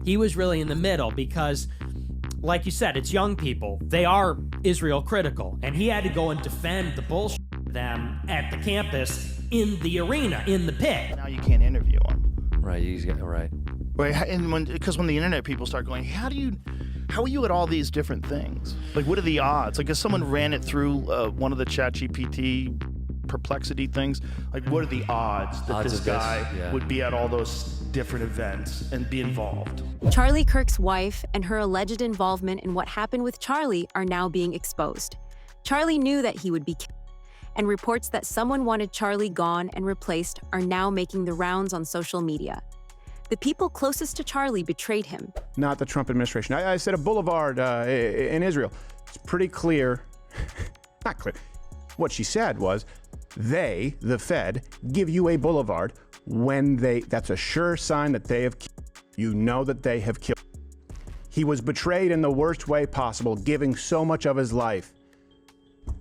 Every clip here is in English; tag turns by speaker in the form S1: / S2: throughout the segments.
S1: He was really in the middle because, like you said, it's young people. They are Israel critical. And he had to go and defend the bullshit of them at the campus, in the arena, in the pit.
S2: Now you can't interview him.
S3: Right, right.
S2: And because when the internet people start going, how are you at all these different things? Like, what are the odds? Like, if someone ran it through one of the ChatGPT perplexity things, like, what are the odds that this guy would be at all those different events and be involved?
S4: Charlie Kirk's wife and her alleged involvement in what happened with Charlie are now being exposed. Charlie knew that he would be killed, and reports that someone wanted Charlie gone and replaced are now making the rounds on social media. The people closest to Charlie betrayed him.
S5: Not the Trump administration. I said a boulevard in Israel. It's pretty clear, not clear. What she said was, they, the Fed, give you a boulevard when that's a sure sign that they have killed. You know that they have killed. He was betrayed in the worst way possible, giving so much of his life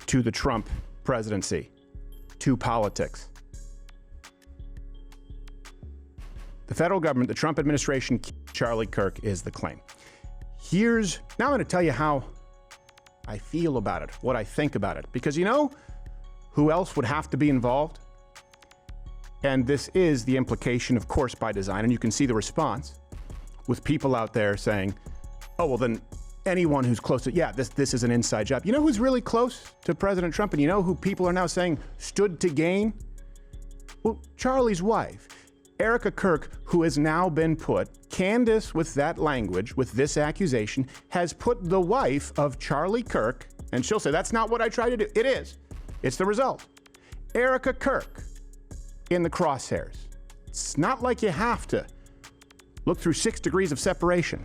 S5: to the Trump presidency, to politics. The federal government, the Trump administration, Charlie Kirk is the claim. Now I'm going to tell you how I feel about it, what I think about it, because you know who else would have to be involved? And this is the implication, of course, by design, and you can see the response with people out there saying, oh, well, then anyone who's close to, this is an inside job. You know who's really close to President Trump, and you know who people are now saying stood to gain? Well, Charlie's wife, Erica Kirk, who has now been put, Candace with that language, with this accusation, has put the wife of Charlie Kirk, and she'll say, that's not what I tried to do. It is. It's the result. Erica Kirk in the crosshairs. It's not like you have to look through 6 degrees of separation.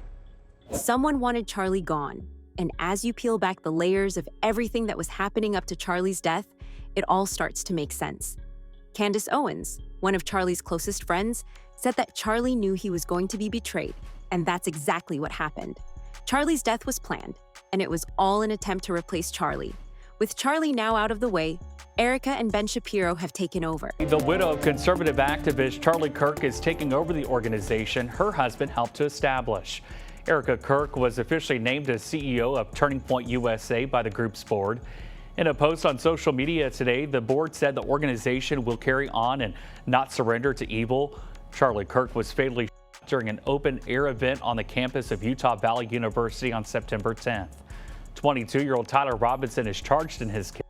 S4: Someone wanted Charlie gone, and as you peel back the layers of everything that was happening up to Charlie's death, it all starts to make sense. Candace Owens, one of Charlie's closest friends, said that Charlie knew he was going to be betrayed, and that's exactly what happened. Charlie's death was planned, and it was all an attempt to replace Charlie. With Charlie now out of the way, Erica and Ben Shapiro have taken over.
S6: The widow of conservative activist Charlie Kirk is taking over the organization her husband helped to establish. Erica Kirk was officially named as CEO of Turning Point USA by the group's board. In a post on social media today, the board said the organization will carry on and not surrender to evil. Charlie Kirk was fatally shot during an open-air event on the campus of Utah Valley University on September 10th. 22-year-old Tyler Robinson is charged in his case.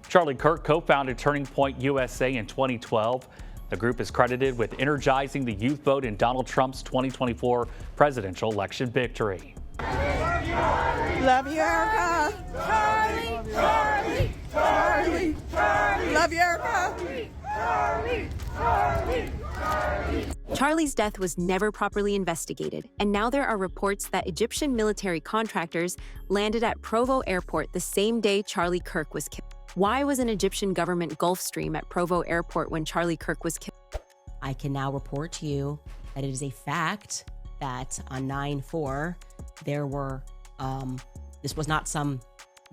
S6: Charlie Kirk co-founded Turning Point USA in 2012. The group is credited with energizing the youth vote in Donald Trump's 2024 presidential election victory.
S7: Love you, Erica. Charlie, Charlie, Charlie, Charlie. Love you, Erica. Charlie, Charlie, Charlie.
S4: Charlie's death was never properly investigated, and now there are reports that Egyptian military contractors landed at Provo Airport the same day Charlie Kirk was killed. Why was an Egyptian government Gulfstream at Provo Airport when Charlie Kirk was killed?
S8: I can now report to you that it is a fact that on 9/4, there were, this was not some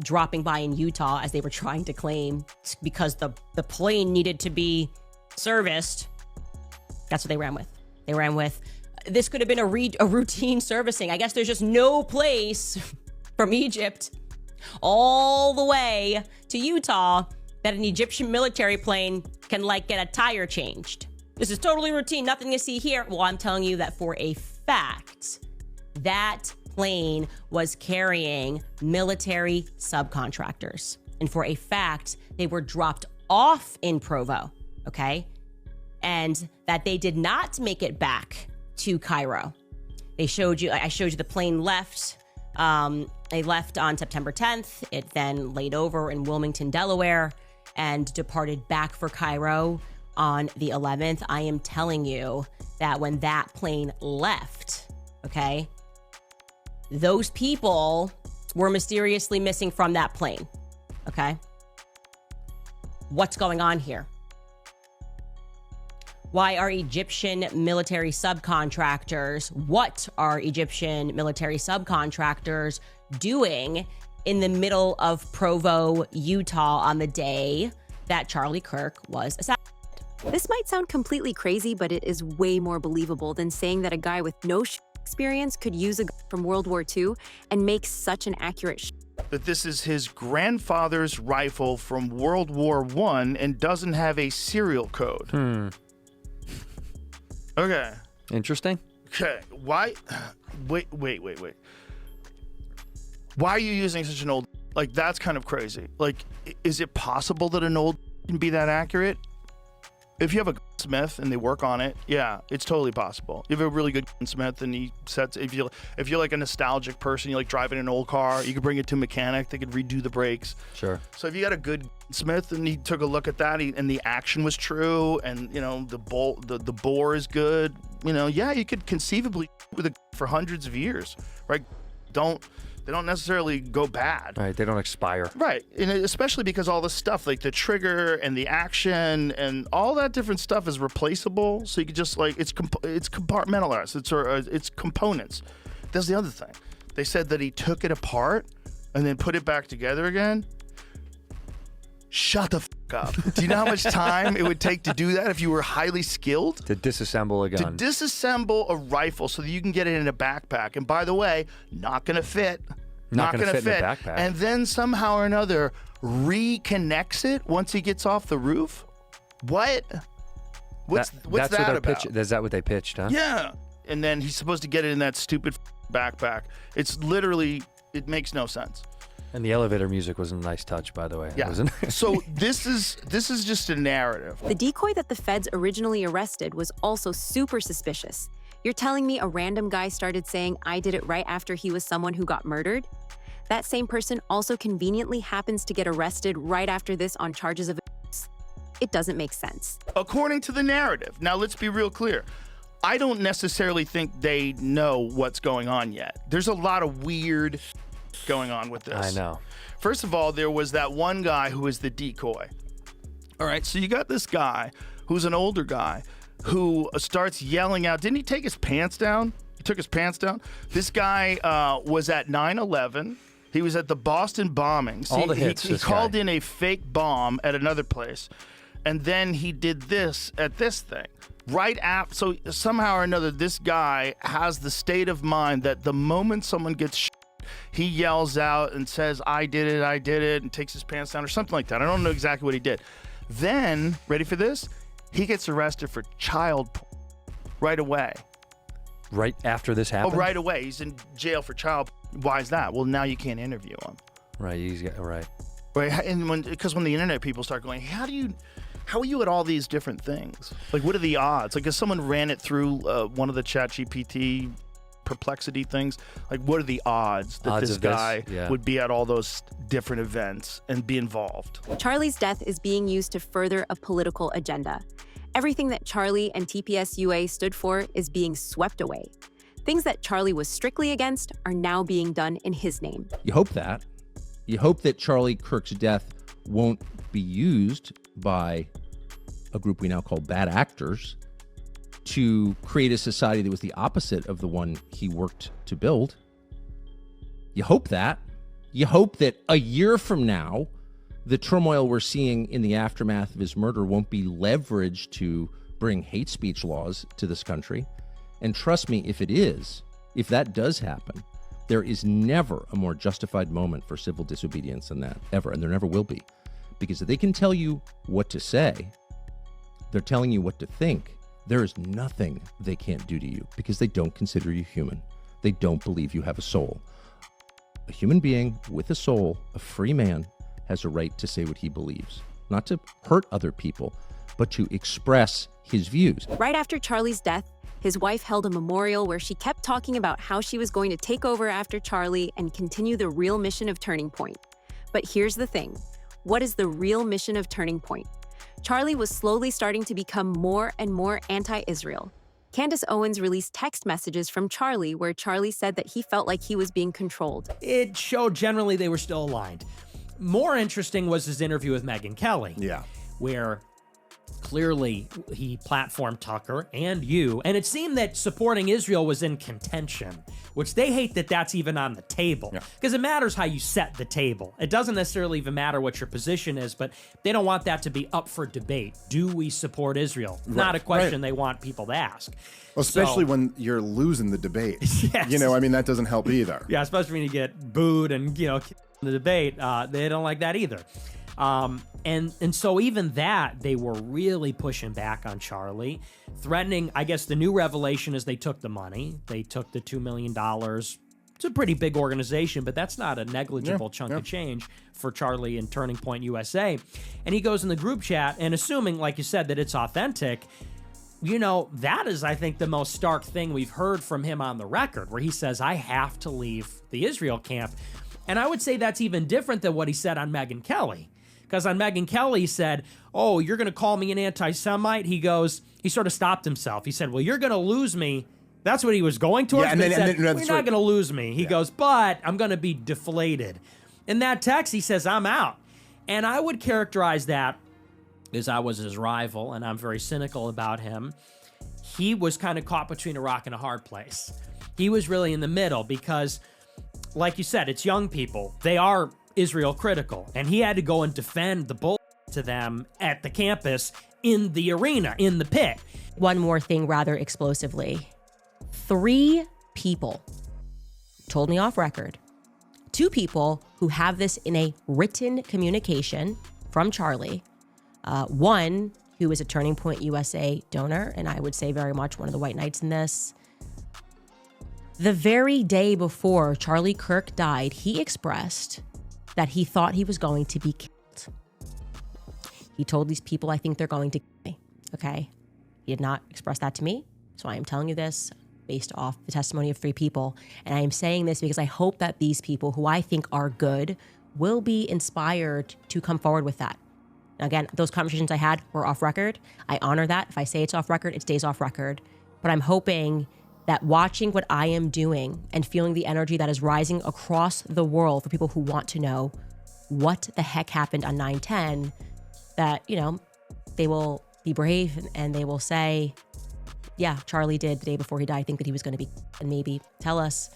S8: dropping by in Utah as they were trying to claim because the plane needed to be serviced. That's what they ran with. They ran with, this could have been a routine servicing. I guess there's just no place from Egypt all the way to Utah that an Egyptian military plane can get a tire changed. This is totally routine, nothing to see here. Well, I'm telling you that for a fact, that plane was carrying military subcontractors. And for a fact, they were dropped off in Provo, okay? And that they did not make it back to Cairo. I showed you the plane left. They left on September 10th. It then laid over in Wilmington, Delaware, and departed back for Cairo on the 11th. I am telling you that when that plane left, okay, those people were mysteriously missing from that plane, okay? What's going on here? Why are Egyptian military subcontractors, what are Egyptian military subcontractors doing in the middle of Provo, Utah on the day that Charlie Kirk was assassinated?
S4: This might sound completely crazy, but it is way more believable than saying that a guy with no experience could use a gun from World War II and make such an accurate
S2: That this is his grandfather's rifle from World War I and doesn't have a serial code. Okay.
S3: Interesting.
S2: Okay. Why? Wait. Why are you using such an old? Like, that's kind of crazy. Like, is it possible that an old can be that accurate? If you have a gunsmith and they work on it, yeah, it's totally possible. You have a really good gunsmith and he sets. If you're like a nostalgic person, you like driving an old car, you could bring it to a mechanic. They could redo the brakes.
S3: Sure.
S2: So if you got a good smith and he took a look at that and the action was true and the bore is good, yeah, you could conceivably with it for hundreds of years, right? They don't necessarily go bad.
S3: Right, they don't expire.
S2: Right, and especially because all the stuff like the trigger and the action and all that different stuff is replaceable. So you could just it's compartmentalized. It's components. That's the other thing. They said that he took it apart and then put it back together again. Shut the f*** up. Do you know how much time it would take to do that if you were highly skilled?
S3: To disassemble a gun.
S2: To disassemble a rifle so that you can get it in a backpack. And by the way, not going to fit.
S3: Not going to fit in a backpack.
S2: And then somehow or another reconnects it once he gets off the roof? What? What's that about?
S3: Is that what they pitched, huh?
S2: Yeah. And then he's supposed to get it in that stupid backpack. It's literally, it makes no sense.
S3: And the elevator music was a nice touch, by the way.
S2: Yeah. So this is just a narrative.
S4: The decoy that the feds originally arrested was also super suspicious. You're telling me a random guy started saying, "I did it," right after he was someone who got murdered? That same person also conveniently happens to get arrested right after this on charges of abuse. It doesn't make sense.
S2: According to the narrative. Now, let's be real clear. I don't necessarily think they know what's going on yet. There's a lot of weird going on with this.
S3: I know.
S2: First of all, there was that one guy who was the decoy. All right, so you got this guy who's an older guy who starts yelling out. Didn't he take his pants down? He took his pants down. This guy was at 9/11. He was at the Boston bombing.
S3: All the hits.
S2: He called in a fake bomb at another place. And then he did this at this thing. Right after, so somehow or another, this guy has the state of mind that the moment someone gets he yells out and says, I did it, and takes his pants down or something like that. I don't know exactly what he did. Then, ready for this? He gets arrested for child porn right away.
S3: Right after this happened?
S2: Oh, right away. He's in jail for child porn. Why is that? Well, now you can't interview him.
S3: Right, right.
S2: Right, and because when the internet people start going, how are you at all these different things? Like, what are the odds? Like, if someone ran it through one of the ChatGPT perplexity things, like, what are the odds that this guy would be at all those different events and be involved?
S4: Charlie's death is being used to further a political agenda. Everything that Charlie and TPS-UA stood for is being swept away. Things that Charlie was strictly against are now being done in his name.
S9: You hope that. You hope that Charlie Kirk's death won't be used by a group we now call bad actors to create a society that was the opposite of the one he worked to build. You hope that. You hope that a year from now, the turmoil we're seeing in the aftermath of his murder won't be leveraged to bring hate speech laws to this country. And trust me, if it is, if that does happen, there is never a more justified moment for civil disobedience than that, ever, and there never will be. Because if they can tell you what to say, they're telling you what to think. There is nothing they can't do to you because they don't consider you human. They don't believe you have a soul. A human being with a soul, a free man, has a right to say what he believes. Not to hurt other people, but to express his views.
S4: Right after Charlie's death, his wife held a memorial where she kept talking about how she was going to take over after Charlie and continue the real mission of Turning Point. But here's the thing. What is the real mission of Turning Point? Charlie was slowly starting to become more and more anti-Israel. Candace Owens released text messages from Charlie where Charlie said that he felt like he was being controlled.
S1: It showed generally they were still aligned. More interesting was his interview with Megyn Kelly.
S5: Yeah.
S1: Where clearly he platformed Tucker and you, and it seemed that supporting Israel was in contention which they hate that that's even on the table because it matters how you set the table. It doesn't necessarily even matter what your position is, but they don't want that to be up for debate. Do we support Israel? Not a question they want people to ask.
S10: Well, especially when you're losing the debate.
S1: Yes.
S10: You know, I mean, that doesn't help either.
S1: Yeah, especially when you get booed and, in the debate. They don't like that either. And so even that, they were really pushing back on Charlie, threatening. I guess the new revelation is they took the money. They took the $2 million. It's a pretty big organization, but that's not a negligible chunk of change for Charlie and Turning Point USA. And he goes in the group chat, and assuming, like you said, that it's authentic, that is, I think, the most stark thing we've heard from him on the record, where he says, I have to leave the Israel camp. And I would say that's even different than what he said on Megyn Kelly. Because on Megyn Kelly, he said, oh, you're going to call me an anti-Semite? He sort of stopped himself. He said, well, you're going to lose me. That's what he was going towards.
S10: Yeah,
S1: you're not going to lose me. He goes, but I'm going to be deflated. In that text, he says, I'm out. And I would characterize that as I was his rival, and I'm very cynical about him. He was kind of caught between a rock and a hard place. He was really in the middle because, like you said, it's young people. They are Israel critical, and he had to go and defend the bull to them at the campus, in the arena, in the pit.
S8: One more thing rather explosively. 3 people told me off record. 2 people who have this in a written communication from Charlie. One who is a Turning Point USA donor, and I would say very much one of the white knights in this. The very day before Charlie Kirk died, he expressed that he thought he was going to be killed. He told these people, I think they're going to kill me. Okay? He did not express that to me, so I am telling you this based off the testimony of 3 people. And I am saying this because I hope that these people, who I think are good, will be inspired to come forward with that. Now, again, those conversations I had were off record. I honor that. If I say it's off record, it stays off record. But I'm hoping that watching what I am doing and feeling the energy that is rising across the world for people who want to know what the heck happened on 9/10, that, they will be brave and they will say, yeah, Charlie did the day before he died think that he was going to be, and maybe tell us,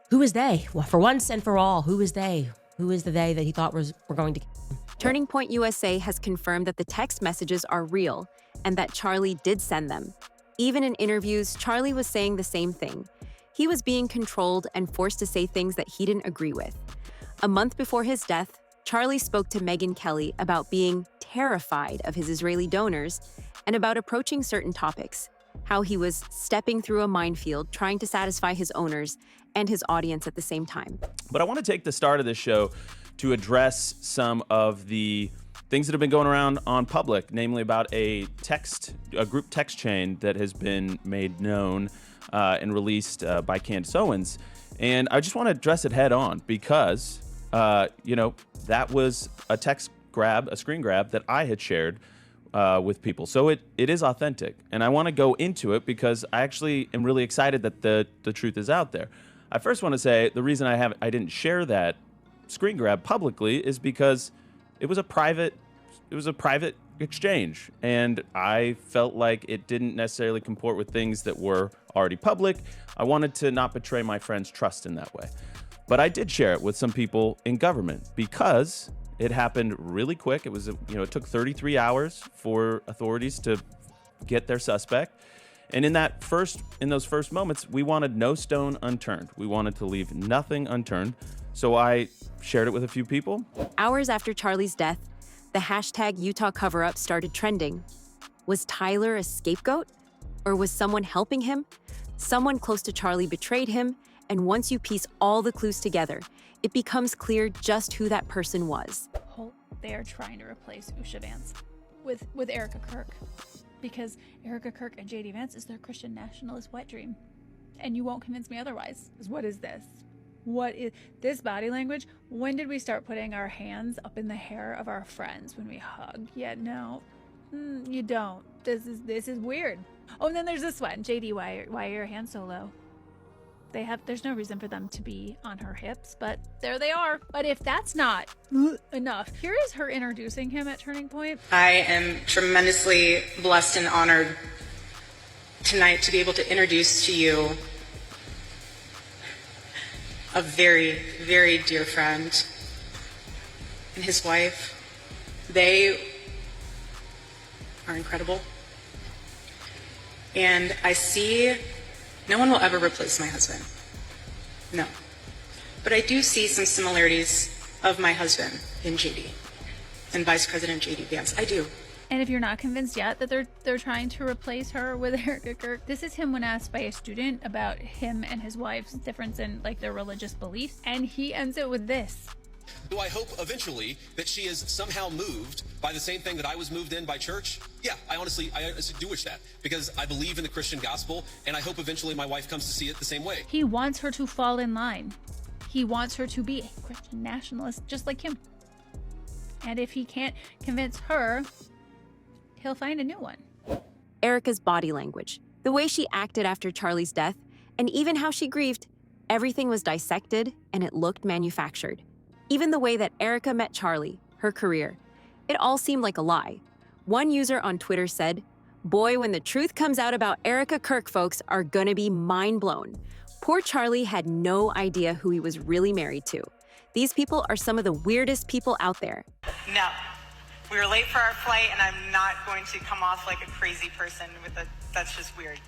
S8: who is they? Well, for once and for all, who is they? Who is the they that he thought were going to kill him?
S4: Turning Point USA has confirmed that the text messages are real and that Charlie did send them. Even in interviews, Charlie was saying the same thing. He was being controlled and forced to say things that he didn't agree with. A month before his death, Charlie spoke to Megyn Kelly about being terrified of his Israeli donors and about approaching certain topics, how he was stepping through a minefield trying to satisfy his owners and his audience at the same time.
S11: But I want to take the start of this show to address some of the things that have been going around on public, namely about a group text chain that has been made known and released by Candace Owens. And I just want to address it head on because, that was a screen grab that I had shared with people. So it is authentic. And I want to go into it because I actually am really excited that the truth is out there. I first want to say the reason I didn't share that screen grab publicly is because it was a private exchange, and I felt like it didn't necessarily comport with things that were already public. I wanted to not betray my friends' trust in that way. But I did share it with some people in government because it happened really quick. It was, it took 33 hours for authorities to get their suspect. And in those first moments, we wanted no stone unturned. We wanted to leave nothing unturned. So I shared it with a few people.
S4: Hours after Charlie's death, the hashtag Utah cover-up started trending. Was Tyler a scapegoat? Or was someone helping him? Someone close to Charlie betrayed him, and once you piece all the clues together, it becomes clear just who that person was.
S12: They are trying to replace Usha Vance with Erica Kirk, because Erica Kirk and JD Vance is their Christian nationalist wet dream. And you won't convince me otherwise. What is this? What is this body language? When did we start putting our hands up in the hair of our friends when we hug? Yeah, no, you don't. This is weird. Oh, and then there's this one. JD, why are your hands so low? There's no reason for them to be on her hips, but there they are. But if that's not enough, here is her introducing him at Turning Point.
S13: I am tremendously blessed and honored tonight to be able to introduce to you a very, very dear friend, and his wife. They are incredible. And I see no one will ever replace my husband. No. But I do see some similarities of my husband in JD and Vice President JD Vance. I do.
S12: And if you're not convinced yet that they're trying to replace her with Erica Kirk, this is him when asked by a student about him and his wife's difference in like their religious beliefs, and he ends it with this.
S14: Do I hope eventually that she is somehow moved by the same thing that I was moved in by church? Yeah, I honestly do wish that, because I believe in the Christian gospel, and I hope eventually my wife comes to see it the same way.
S12: He wants her to fall in line. He wants her to be a Christian nationalist just like him. And if he can't convince her, he'll find a new one.
S4: Erica's body language, the way she acted after Charlie's death, and even how she grieved, everything was dissected and it looked manufactured. Even the way that Erica met Charlie, her career, it all seemed like a lie. One user on Twitter said, "Boy, when the truth comes out about Erica Kirk, folks are gonna be mind blown. Poor Charlie had no idea who he was really married to. These people are some of the weirdest people out there."
S13: No. We were late for our flight, and I'm not going to come off like a crazy person with a, that's just weird.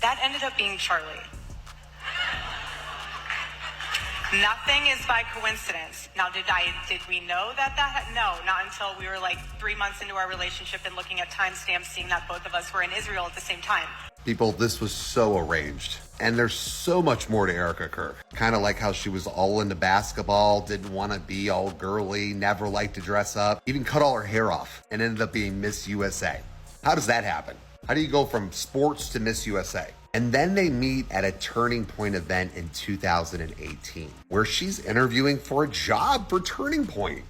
S13: That ended up being Charlie. Nothing is by coincidence. Now, did we know that? No, not until we were like 3 months into our relationship and looking at timestamps, seeing that both of us were in Israel at the same time.
S15: People, this was so arranged. And there's so much more to Erica Kirk. Kind of like how she was all into basketball, didn't want to be all girly, never liked to dress up, even cut all her hair off and ended up being Miss USA. How does that happen? How do you go from sports to Miss USA? And then they meet at a Turning Point event in 2018, where she's interviewing for a job for Turning Point.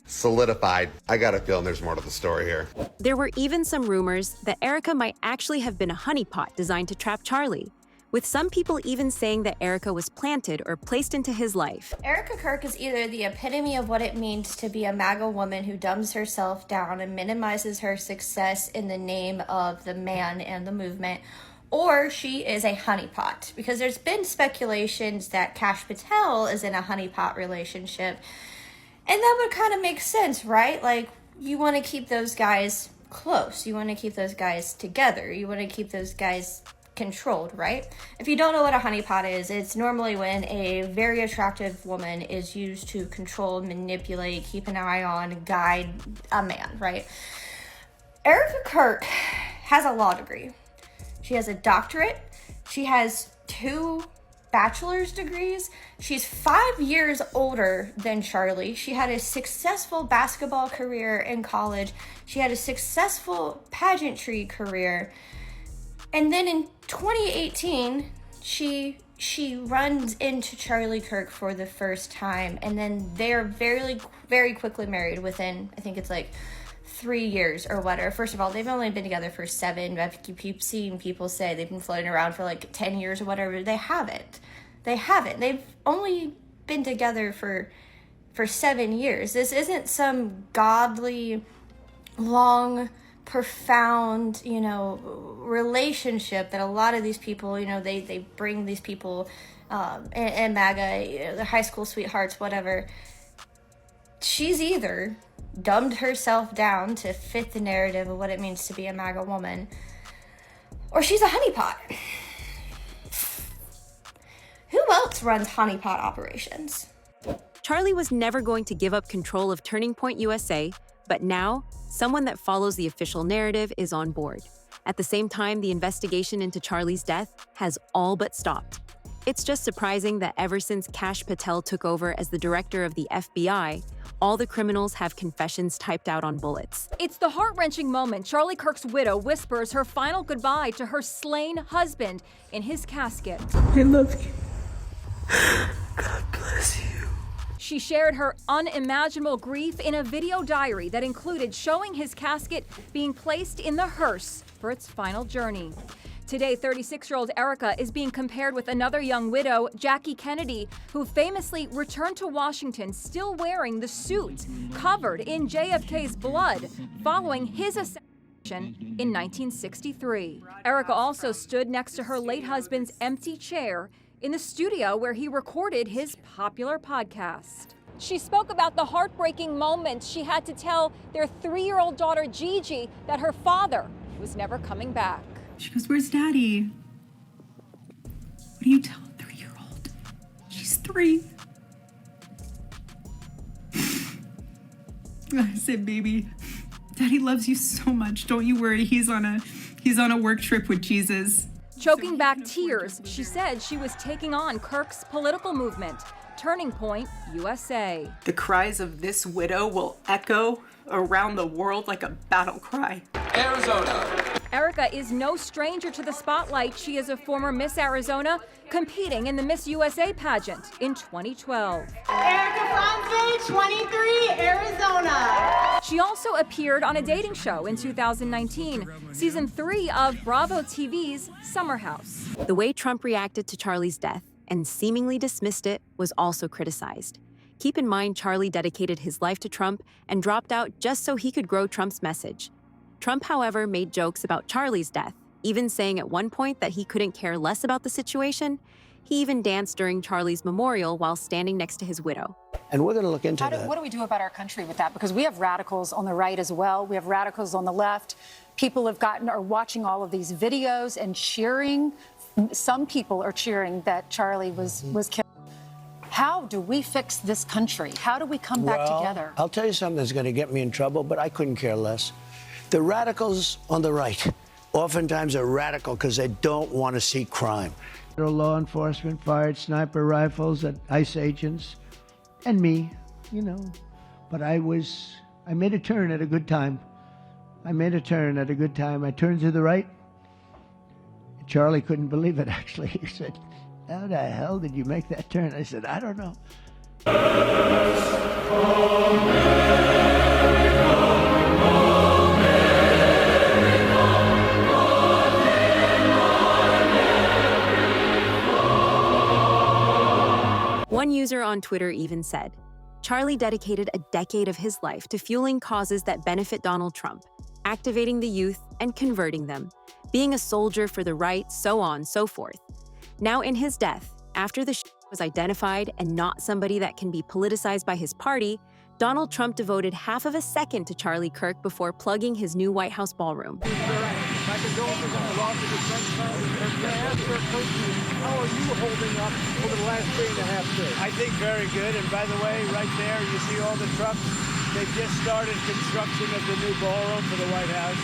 S15: Solidified. I got a feeling there's more to the story here.
S4: There were even some rumors that Erica might actually have been a honeypot designed to trap Charlie, with some people even saying that Erica was planted or placed into his life.
S16: Erica Kirk is either the epitome of what it means to be a MAGA woman who dumbs herself down and minimizes her success in the name of the man and the movement, or she is a honeypot, because there's been speculations that Kash Patel is in a honeypot relationship. And that would kind of make sense, right? Like, you want to keep those guys close. You want to keep those guys together. You want to keep those guys controlled, right? If you don't know what a honeypot is, it's normally when a very attractive woman is used to control, manipulate, keep an eye on, guide a man, right? Erica Kirk has a law degree. She has a doctorate. She has 2 bachelor's degrees. She's 5 years older than Charlie. She had a successful basketball career in college. She had a successful pageantry career. And then in 2018, she runs into Charlie Kirk for the first time. And then they're very, very quickly married within, I think it's like 3 years or whatever. First of all, they've only been together for 7. I've seen people say they've been floating around for like 10 years or whatever. They haven't. They've only been together for 7 years. This isn't some godly, long, profound, relationship that a lot of these people, they bring these people in MAGA, the high school sweethearts, whatever. She's either dumbed herself down to fit the narrative of what it means to be a MAGA woman, or she's a honeypot. Who else runs honeypot operations?
S4: Charlie was never going to give up control of Turning Point USA, but now, someone that follows the official narrative is on board. At the same time, the investigation into Charlie's death has all but stopped. It's just surprising that ever since Kash Patel took over as the director of the FBI, all the criminals have confessions typed out on bullets.
S17: It's the heart-wrenching moment Charlie Kirk's widow whispers her final goodbye to her slain husband in his casket.
S7: I love you. God bless you.
S17: She shared her unimaginable grief in a video diary that included showing his casket being placed in the hearse for its final journey. Today, 36-year-old Erica is being compared with another young widow, Jackie Kennedy, who famously returned to Washington still wearing the suit covered in JFK's blood following his assassination in 1963. Erica also stood next to her late husband's empty chair in the studio where he recorded his popular podcast. She spoke about the heartbreaking moments she had to tell their 3-year-old daughter Gigi that her father was never coming back.
S18: She goes, "Where's Daddy?" What do you tell a 3-year-old? She's 3. I said, "Baby, Daddy loves you so much. Don't you worry. He's on a work trip with Jesus."
S17: Choking back tears, she said she was taking on Kirk's political movement, Turning Point USA.
S18: The cries of this widow will echo around the world like a battle cry.
S17: Arizona. Erica is no stranger to the spotlight. She is a former Miss Arizona, competing in the Miss USA pageant in 2012.
S19: Erica Franze, 23, Arizona.
S17: She also appeared on a dating show in 2019, season 3 of Bravo TV's Summer House.
S4: The way Trump reacted to Charlie's death and seemingly dismissed it was also criticized. Keep in mind, Charlie dedicated his life to Trump and dropped out just so he could grow Trump's message. Trump, however, made jokes about Charlie's death, even saying at one point that he couldn't care less about the situation. He even danced during Charlie's memorial while standing next to his widow.
S20: And we're going to look into that.
S21: What do we do about our country with that? Because we have radicals on the right as well. We have radicals on the left. People are watching all of these videos and cheering. Some people are cheering that Charlie was killed. How do we fix this country? How do we come back together?
S20: I'll tell you something that's going to get me in trouble, but I couldn't care less. The radicals on the right oftentimes are radical because they don't want to see crime. Law enforcement fired sniper rifles at ICE agents and me, But I made a turn at a good time. I turned to the right. Charlie couldn't believe it, actually. He said, "How the hell did you make that turn?" I said, "I don't know."
S4: One user on Twitter even said, Charlie dedicated a decade of his life to fueling causes that benefit Donald Trump, activating the youth and converting them, being a soldier for the right, so on, so forth. Now in his death, after the was identified and not somebody that can be politicized by his party, Donald Trump devoted half of a second to Charlie Kirk before plugging his new White House ballroom.
S22: How are you holding up over the last 3.5 days? I think very good. And by the way, right there, you see all the trucks. They've just started construction of the new ballroom for the White House,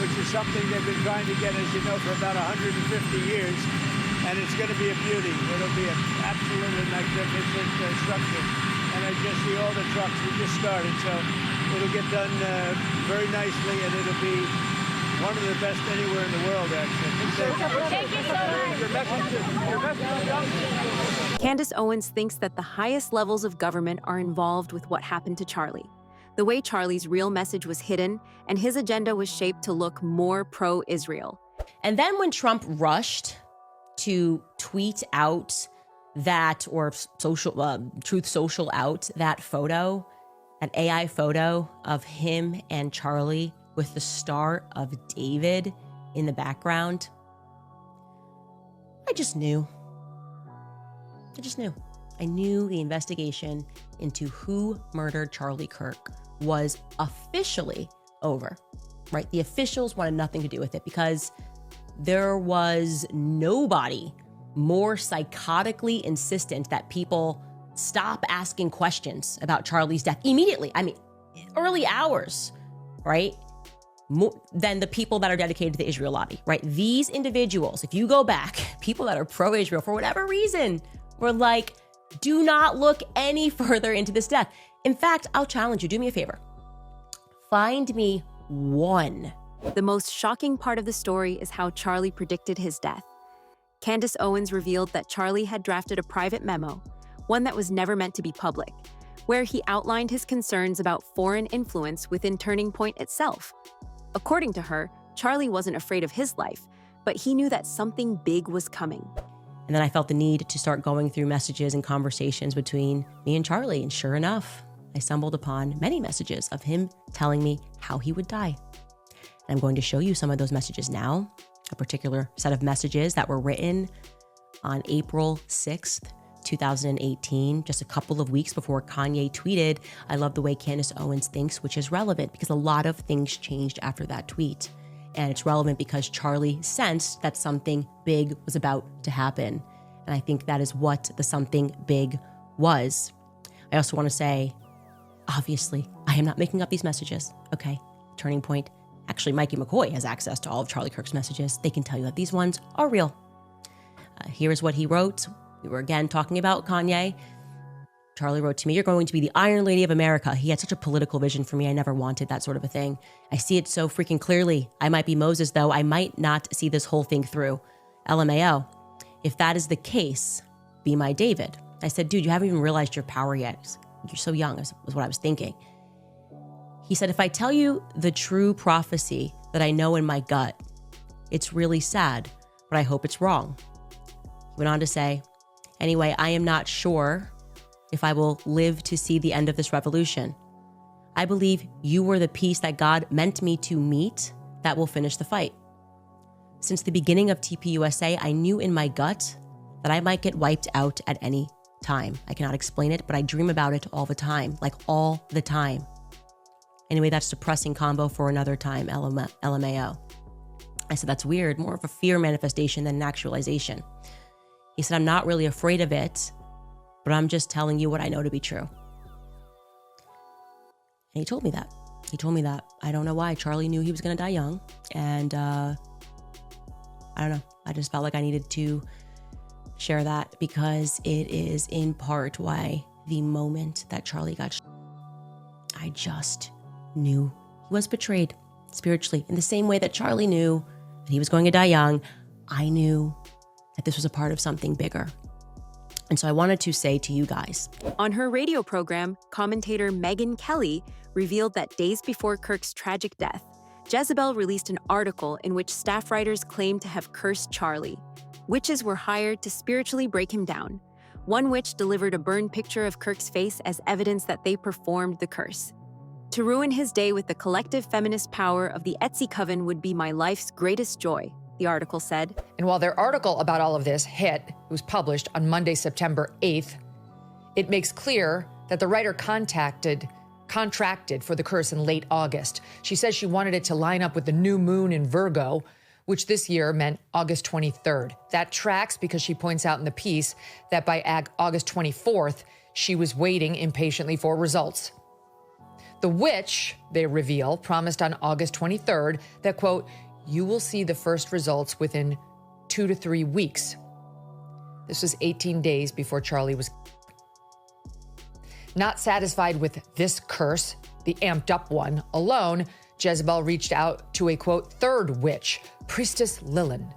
S22: which is something they've been trying to get, as you know, for about 150 years. And it's going to be a beauty. It'll be an absolutely magnificent structure. And I just see all the trucks. We just started, so it'll get done very nicely, and it'll be one of the best anywhere in the world, actually.
S19: Thank you so much.
S4: Candace Owens thinks that the highest levels of government are involved with what happened to Charlie. The way Charlie's real message was hidden, and his agenda was shaped to look more pro-Israel.
S8: And then when Trump rushed to tweet out that, or Truth Social out that photo, an AI photo of him and Charlie with the Star of David in the background, I just knew. I knew the investigation into who murdered Charlie Kirk was officially over, right? The officials wanted nothing to do with it because there was nobody more psychotically insistent that people stop asking questions about Charlie's death immediately. I mean, early hours, right? Than the people that are dedicated to the Israel lobby, right? These individuals, if you go back, people that are pro-Israel for whatever reason, were like, do not look any further into this death. In fact, I'll challenge you, do me a favor. Find me one.
S4: The most shocking part of the story is how Charlie predicted his death. Candace Owens revealed that Charlie had drafted a private memo, one that was never meant to be public, where he outlined his concerns about foreign influence within Turning Point itself. According to her, Charlie wasn't afraid of his life, but he knew that something big was coming.
S8: And then I felt the need to start going through messages and conversations between me and Charlie. And sure enough, I stumbled upon many messages of him telling me how he would die. And I'm going to show you some of those messages now, a particular set of messages that were written on April 6th, 2018, just a couple of weeks before Kanye tweeted, "I love the way Candace Owens thinks," which is relevant because a lot of things changed after that tweet. And it's relevant because Charlie sensed that something big was about to happen. And I think that is what the something big was. I also want to say, obviously, I am not making up these messages, okay? Turning point. Actually, Mikey McCoy has access to all of Charlie Kirk's messages. They can tell you that these ones are real. Here is what he wrote. We were again talking about Kanye. Charlie wrote to me, "You're going to be the Iron Lady of America." He had such a political vision for me. I never wanted that sort of a thing. I see it so freaking clearly. I might be Moses, though. I might not see this whole thing through. LMAO. If that is the case, be my David. I said, "Dude, you haven't even realized your power yet. You're so young," was what I was thinking. He said, "If I tell you the true prophecy that I know in my gut, it's really sad, but I hope it's wrong." He went on to say, "Anyway, I am not sure if I will live to see the end of this revolution. I believe you were the piece that God meant me to meet that will finish the fight. Since the beginning of TPUSA, I knew in my gut that I might get wiped out at any time. I cannot explain it, but I dream about it all the time, like all the time. Anyway, that's depressing combo for another time, LMAO. I said, "That's weird, more of a fear manifestation than an actualization." He said, "I'm not really afraid of it, but I'm just telling you what I know to be true." And he told me that. I don't know why. Charlie knew he was going to die young. And I don't know. I just felt like I needed to share that because it is in part why the moment that Charlie got I just knew he was betrayed spiritually. In the same way that Charlie knew that he was going to die young, I knew that this was a part of something bigger. And so I wanted to say to you guys.
S4: On her radio program, commentator Megyn Kelly revealed that days before Kirk's tragic death, Jezebel released an article in which staff writers claimed to have cursed Charlie. Witches were hired to spiritually break him down. One witch delivered a burned picture of Kirk's face as evidence that they performed the curse. "To ruin his day with the collective feminist power of the Etsy coven would be my life's greatest joy," the article said.
S3: And while their article about all of this hit, it was published on Monday, September 8th, it makes clear that the writer contracted for the curse in late August. She says she wanted it to line up with the new moon in Virgo, which this year meant August 23rd. That tracks because she points out in the piece that by August 24th, she was waiting impatiently for results. The witch, they reveal, promised on August 23rd that, quote, "You will see the first results within 2 to 3 weeks." This was 18 days before Charlie was. Not satisfied with this curse, the amped up one, alone, Jezebel reached out to a, quote, third witch, Priestess Lilin.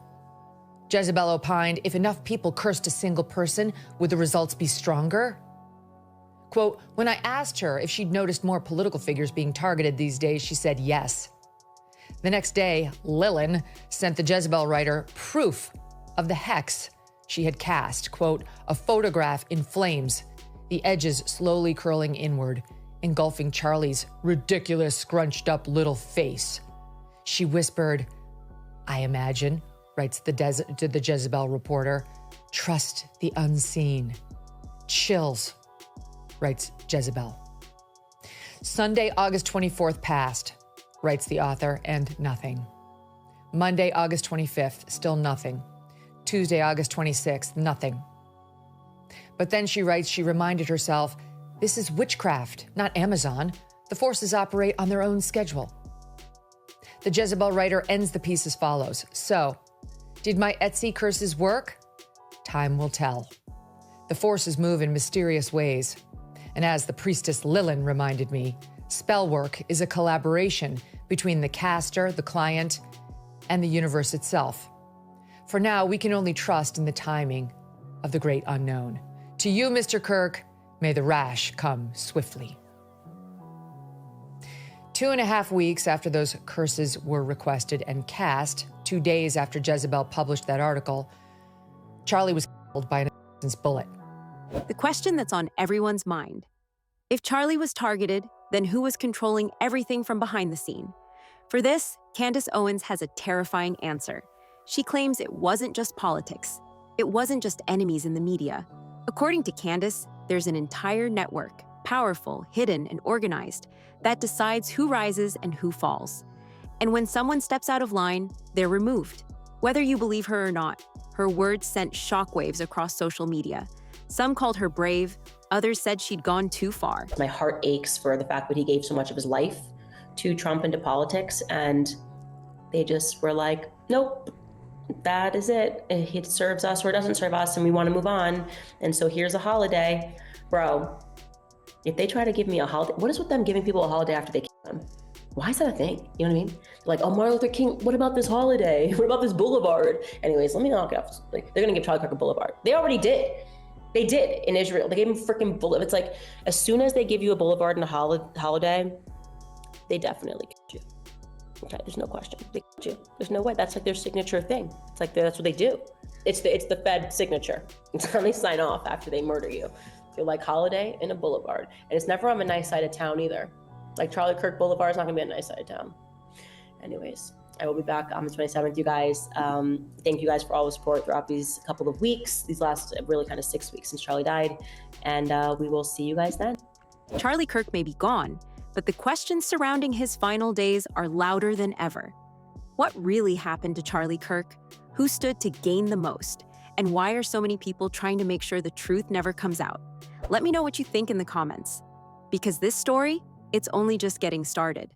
S3: Jezebel opined, if enough people cursed a single person, would the results be stronger? Quote, "When I asked her if she'd noticed more political figures being targeted these days, she said yes." The next day, Lilin sent the Jezebel writer proof of the hex she had cast, quote, "A photograph in flames, the edges slowly curling inward, engulfing Charlie's ridiculous, scrunched up little face." She whispered, "I imagine," writes the Jezebel reporter, "trust the unseen." Chills, writes Jezebel. Sunday, August 24th passed, writes the author, and nothing. Monday, August 25th, still nothing. Tuesday, August 26th, nothing. But then she writes, she reminded herself, this is witchcraft, not Amazon. The forces operate on their own schedule. The Jezebel writer ends the piece as follows. So, did my Etsy curses work? Time will tell. The forces move in mysterious ways. And as the priestess Lilin reminded me, spell work is a collaboration between the caster, the client, and the universe itself. For now, we can only trust in the timing of the great unknown. To you, Mr. Kirk, may the rash come swiftly. 2.5 weeks after those curses were requested and cast, 2 days after Jezebel published that article, Charlie was killed by an bullet.
S4: The question that's on everyone's mind. If Charlie was targeted, then who was controlling everything from behind the scene? For this, Candace Owens has a terrifying answer. She claims it wasn't just politics. It wasn't just enemies in the media. According to Candace, there's an entire network, powerful, hidden, and organized, that decides who rises and who falls. And when someone steps out of line, they're removed. Whether you believe her or not, her words sent shockwaves across social media. Some called her brave, others said she'd gone too far.
S2: My heart aches for the fact that he gave so much of his life to Trump and to politics, and they just were like, nope, that is it. It serves us or it doesn't serve us, and we want to move on. And so here's a holiday. Bro, if they try to give me a holiday, what is with them giving people a holiday after they kill them? Why is that a thing? You know what I mean? Like, oh, Martin Luther King, what about this holiday? What about this boulevard? Anyways, let me knock it off. Like, they're gonna give Charlie Kirk a boulevard. They already did. They did in Israel. They gave him freaking boulevard. It's like, as soon as they give you a boulevard and a holiday, they definitely killed you. Okay, there's no question. They killed you. There's no way. That's like their signature thing. It's like that's what they do. It's the Fed signature. It's how they sign off after they murder you. They're like holiday and a boulevard. And it's never on a nice side of town either. Like Charlie Kirk Boulevard is not gonna be a nice side of town. Anyways, I will be back on the 27th, you guys. Thank you guys for all the support throughout these couple of weeks, these last really kind of 6 weeks since Charlie died. And we will see you guys then.
S4: Charlie Kirk may be gone, but the questions surrounding his final days are louder than ever. What really happened to Charlie Kirk? Who stood to gain the most? And why are so many people trying to make sure the truth never comes out? Let me know what you think in the comments. Because this story, it's only just getting started.